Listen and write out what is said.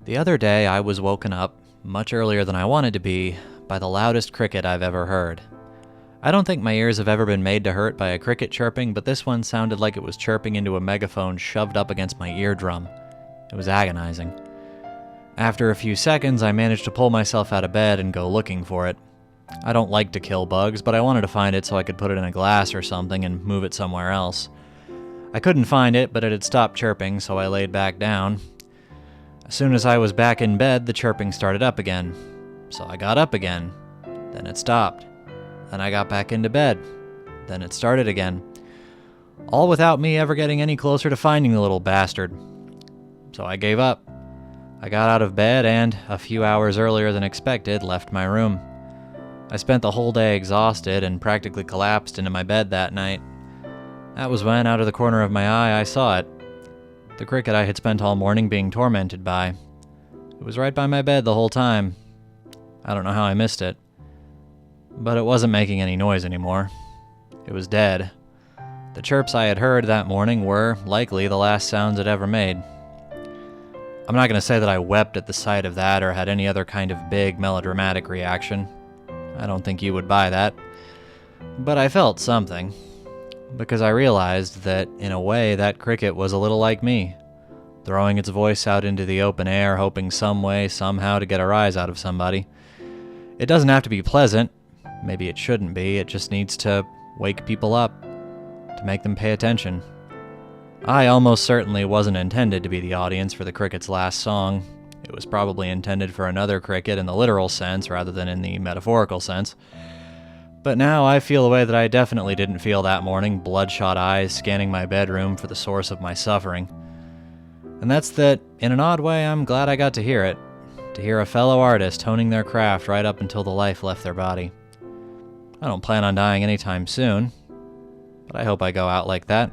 The other day, I was woken up, much earlier than I wanted to be, by the loudest cricket I've ever heard. I don't think my ears have ever been made to hurt by a cricket chirping, but this one sounded like it was chirping into a megaphone shoved up against my eardrum. It was agonizing. After a few seconds, I managed to pull myself out of bed and go looking for it. I don't like to kill bugs, but I wanted to find it so I could put it in a glass or something and move it somewhere else. I couldn't find it, but it had stopped chirping, so I laid back down. As soon as I was back in bed, the chirping started up again. So I got up again. Then it stopped. Then I got back into bed. Then it started again. All without me ever getting any closer to finding the little bastard. So I gave up. I got out of bed and, a few hours earlier than expected, left my room. I spent the whole day exhausted and practically collapsed into my bed that night. That was when, out of the corner of my eye, I saw it. The cricket I had spent all morning being tormented by. It was right by my bed the whole time. I don't know how I missed it. But it wasn't making any noise anymore. It was dead. The chirps I had heard that morning were, likely, the last sounds it ever made. I'm not going to say that I wept at the sight of that or had any other kind of big melodramatic reaction. I don't think you would buy that. But I felt something. Because I realized that, in a way, that cricket was a little like me, throwing its voice out into the open air, hoping some way, somehow, to get a rise out of somebody. It doesn't have to be pleasant. Maybe it shouldn't be. It just needs to wake people up, to make them pay attention. I almost certainly wasn't intended to be the audience for the cricket's last song. It was probably intended for another cricket in the literal sense rather than in the metaphorical sense. But now I feel a way that I definitely didn't feel that morning, bloodshot eyes scanning my bedroom for the source of my suffering. And that's that, in an odd way, I'm glad I got to hear it. To hear a fellow artist honing their craft right up until the life left their body. I don't plan on dying anytime soon, but I hope I go out like that.